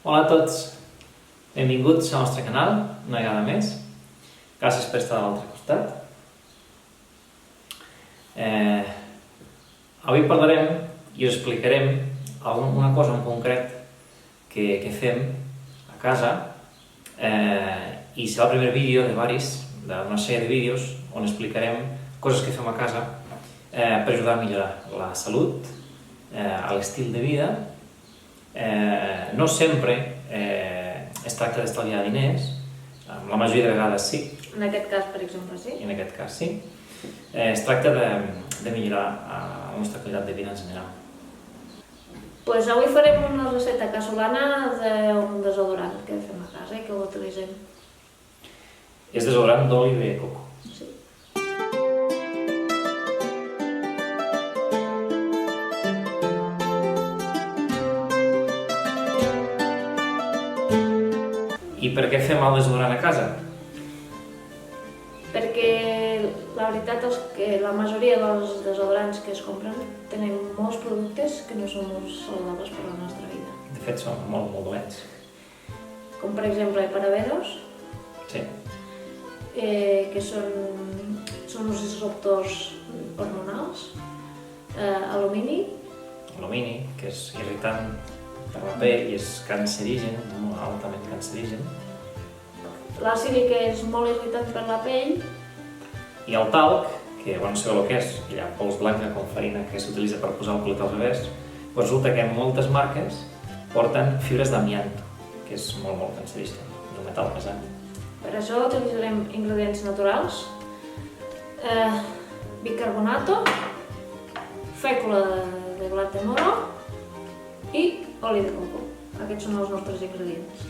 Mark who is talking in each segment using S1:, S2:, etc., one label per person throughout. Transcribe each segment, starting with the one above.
S1: Hola a tots, benvinguts al nostre canal, una vegada més. Gràcies per estar a l'altre costat. Avui parlarem i us explicarem una cosa en concret que fem a casa i serà el primer vídeo de d'una sèrie de vídeos on explicarem coses que fem a casa per ajudar a millorar la salut, l'estil de vida. No sempre es tracta d'estalviar diners, la majoria de vegades sí.
S2: En aquest cas, per exemple, sí.
S1: En aquest cas sí. Es tracta de millorar la nostra qualitat de vida en general.
S2: Pues avui farem una recepta casolana d'un desodorant que fem a casa i que ho utilitzem.
S1: És desodorant d'oli de coco.
S2: Sí.
S1: I per què fem el desodorant a casa?
S2: Perquè la veritat és que la majoria dels desodorants que es compren tenen molts productes que no són molt saludables per a la nostra vida.
S1: De fet, són molt dolents.
S2: Com per exemple parabenos,
S1: Sí.
S2: que són uns disruptors hormonals, alumini,
S1: Alumini, que és irritant per la pell i és cancerigen, molt altament cancerigen.
S2: l'àcid que és molt irritant per la pell,
S1: I el talc, que no sabeu el que és, hi ha pols blanca com farina que s'utilitza per posar el pelut al revés, però resulta que moltes marques porten fibres d'amianto, que és molt cancerigen, és un metall pesant.
S2: per això utilitzarem ingredients naturals, bicarbonato, fècula de blat de moro i oli de coco. Aquests són els nostres ingredients.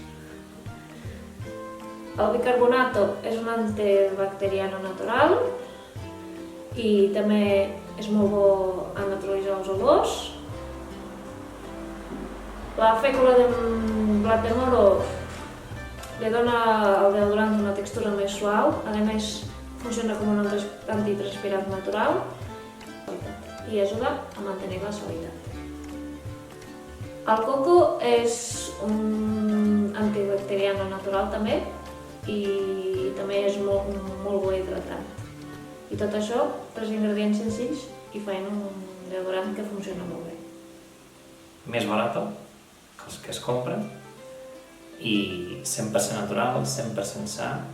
S2: El bicarbonato és un antibacteriano natural i també és molt bo a neutralitzar els olors. La fècula de blat de moro li dona al deodorant una textura més suau, a més funciona com un antitranspirant natural i ajuda a mantenir la suavitat. El coco és un antibacteriano natural també i també és molt bo hidratant. I tot això, 3 ingredients senzills i fan un deodorant que funciona molt bé.
S1: Més barat que els que es compren i 100% natural, 100% sa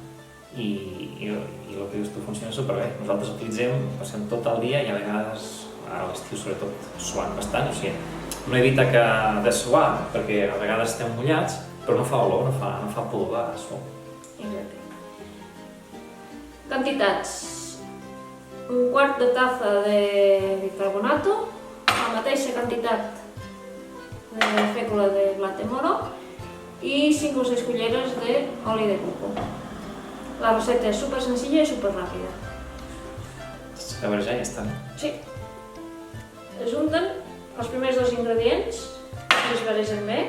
S1: i el que dius tu funciona superbé. Nosaltres passem tot el dia i a vegades a l'estiu sobretot suant bastant, o sigui, no evita de suar perquè a vegades estem mullats, però no fa olor, no fa pudor de suor.
S2: Exacte. Quantitats: un quart de taza de bicarbonato, la mateixa quantitat de fècula de blat de moro i 5 o 6 culleres d'oli de coco. La recepta és super senzilla i super ràpida.
S1: A veure, ja està.
S2: Sí. Es junten els primers 2 ingredients i es barregen bé.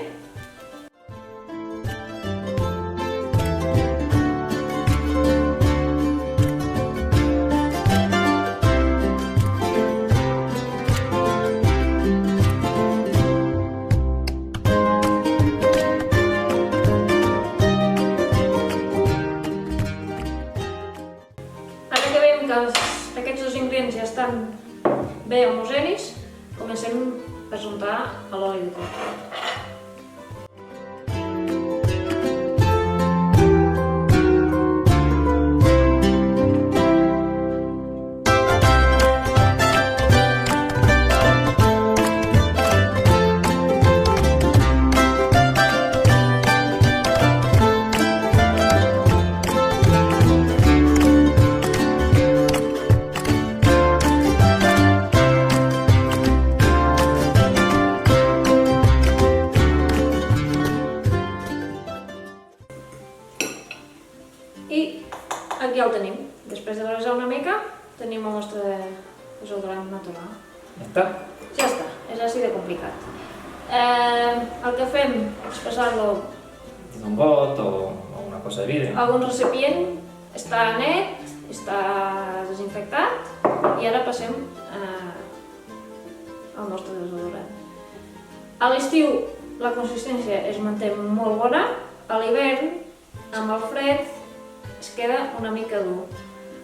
S2: Ara que veiem que aquests 2 ingredients ja estan bé homogenis, comencem a ajuntar l'oli de coco. I aquí el tenim. Després de barrejar una mica, tenim el nostre desodorant natural.
S1: Ja està?
S2: Ja està, és així de complicat. El que fem és passar-lo
S1: Dins un got o una cosa de vidre.
S2: a un recipient, està net, està desinfectat i ara passem al nostre desodorant. A l'estiu la consistència es manté molt bona. A l'hivern, amb el fred, es queda una mica dur.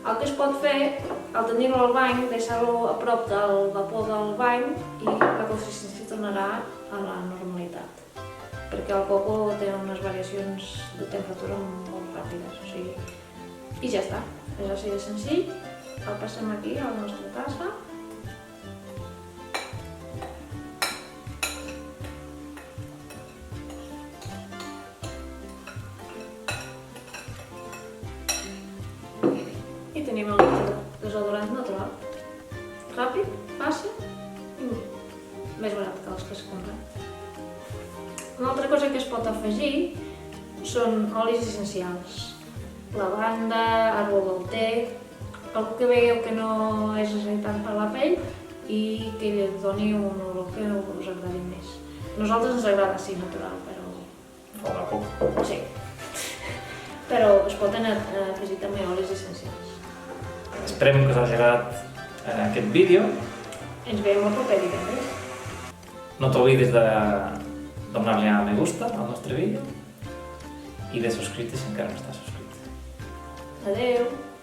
S2: El que es pot fer, al tenir-lo al bany, deixar-lo a prop del vapor del bany i la consistència tornarà a la normalitat. Perquè el coco té unes variacions de temperatura molt ràpides, o sigui... I ja està, és així de senzill. El passem aquí a la nostra tassa. I tenim el desodorant natural. Ràpid, fàcil i més barat que els que es compren. Una altra cosa que es pot afegir són olis essencials. Lavanda, àrbol del té, algú que veieu que no és irritant per la pell i que li doni un olor que us agradi més. A nosaltres ens agrada així natural, però...
S1: Fora poc.
S2: Sí. Però es poden afegir també olis essencials.
S1: Esperem que us hagi agradat aquest vídeo.
S2: Ens veiem el proper divendres.
S1: No t'oblidis de donar-li a me gusta al nostre vídeo i de subscriure-te si encara no estàs subscrit.
S2: Adeu!